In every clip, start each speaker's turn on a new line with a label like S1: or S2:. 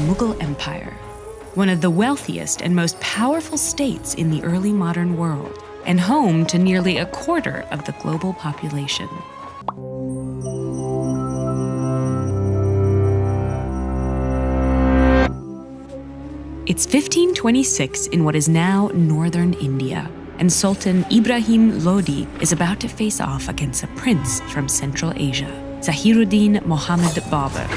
S1: Mughal Empire, one of the wealthiest and most powerful states in the early modern world, and home to nearly a quarter of the global population. It's 1526 in what is now northern India, and Sultan Ibrahim Lodi is about to face off against a prince from Central Asia, Zahiruddin Muhammad Babur.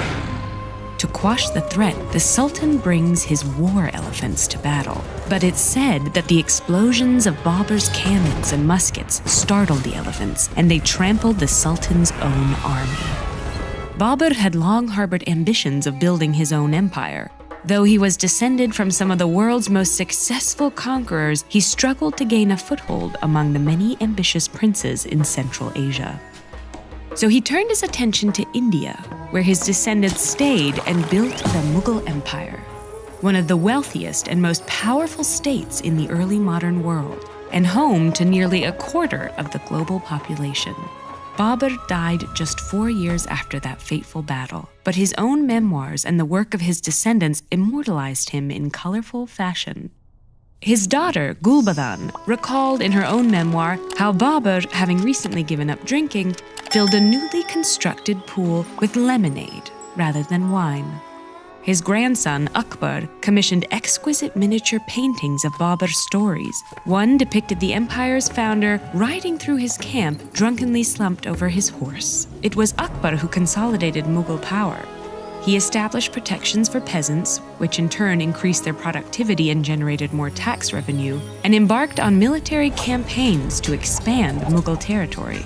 S1: To quash the threat, the Sultan brings his war elephants to battle. But it's said that the explosions of Babur's cannons and muskets startled the elephants, and they trampled the Sultan's own army. Babur had long harbored ambitions of building his own empire. Though he was descended from some of the world's most successful conquerors, he struggled to gain a foothold among the many ambitious princes in Central Asia. So he turned his attention to India, where his descendants stayed and built the Mughal Empire, one of the wealthiest and most powerful states in the early modern world, and home to nearly a quarter of the global population. Babur died just 4 years after that fateful battle, but his own memoirs and the work of his descendants immortalized him in colorful fashion. His daughter, Gulbadan, recalled in her own memoir how Babur, having recently given up drinking, filled a newly constructed pool with lemonade rather than wine. His grandson, Akbar, commissioned exquisite miniature paintings of Babur's stories. One depicted the empire's founder riding through his camp, drunkenly slumped over his horse. It was Akbar who consolidated Mughal power. He established protections for peasants, which in turn increased their productivity and generated more tax revenue, and embarked on military campaigns to expand Mughal territory.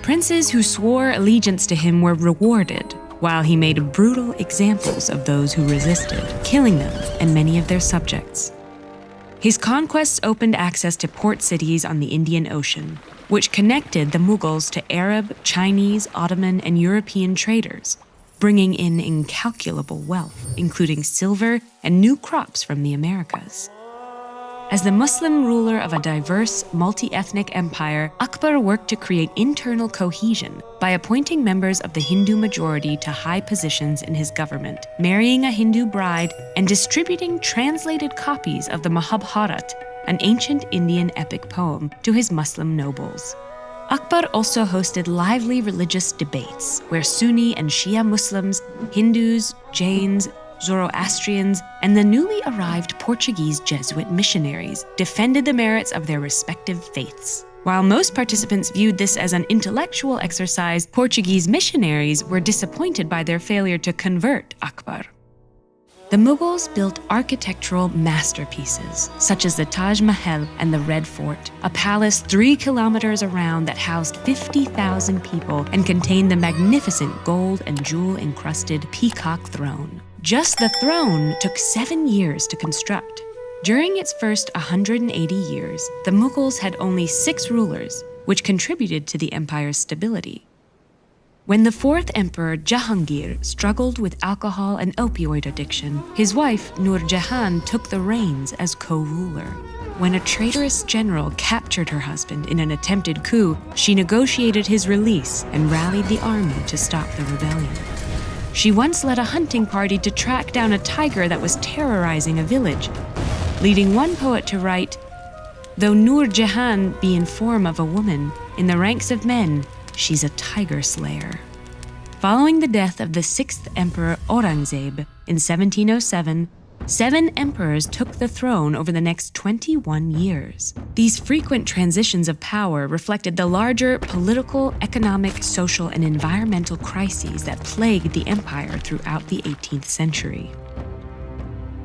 S1: Princes who swore allegiance to him were rewarded, while he made brutal examples of those who resisted, killing them and many of their subjects. His conquests opened access to port cities on the Indian Ocean, which connected the Mughals to Arab, Chinese, Ottoman, and European traders, bringing in incalculable wealth, including silver and new crops from the Americas. As the Muslim ruler of a diverse, multi-ethnic empire, Akbar worked to create internal cohesion by appointing members of the Hindu majority to high positions in his government, marrying a Hindu bride, and distributing translated copies of the Mahabharat, an ancient Indian epic poem, to his Muslim nobles. Akbar also hosted lively religious debates where Sunni and Shia Muslims, Hindus, Jains, Zoroastrians, and the newly arrived Portuguese Jesuit missionaries defended the merits of their respective faiths. While most participants viewed this as an intellectual exercise, Portuguese missionaries were disappointed by their failure to convert Akbar. The Mughals built architectural masterpieces, such as the Taj Mahal and the Red Fort, a palace 3 kilometers around that housed 50,000 people and contained the magnificent gold and jewel-encrusted peacock throne. Just the throne took 7 years to construct. During its first 180 years, the Mughals had only 6 rulers, which contributed to the empire's stability. When the 4th emperor Jahangir struggled with alcohol and opioid addiction, his wife Nur Jahan took the reins as co-ruler. When a traitorous general captured her husband in an attempted coup, she negotiated his release and rallied the army to stop the rebellion. She once led a hunting party to track down a tiger that was terrorizing a village, leading one poet to write, "Though Nur Jahan be in form of a woman, in the ranks of men, she's a tiger slayer." Following the death of the 6th emperor Aurangzeb in 1707, 7 emperors took the throne over the next 21 years. These frequent transitions of power reflected the larger political, economic, social, and environmental crises that plagued the empire throughout the 18th century.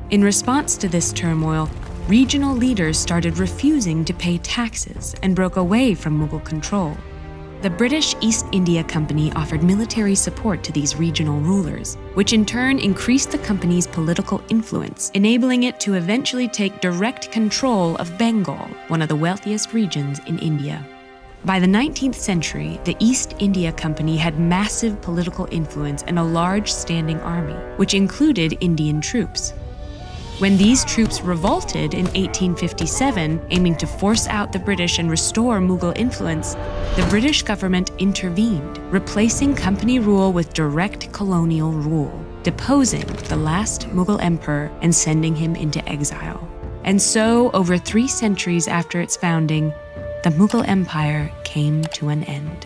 S1: In response to this turmoil, regional leaders started refusing to pay taxes and broke away from Mughal control. The British East India Company offered military support to these regional rulers, which in turn increased the company's political influence, enabling it to eventually take direct control of Bengal, one of the wealthiest regions in India. By the 19th century, the East India Company had massive political influence and a large standing army, which included Indian troops. When these troops revolted in 1857, aiming to force out the British and restore Mughal influence, the British government intervened, replacing company rule with direct colonial rule. deposing the last Mughal emperor and sending him into exile. And so, over 3 centuries after its founding, the Mughal Empire came to an end.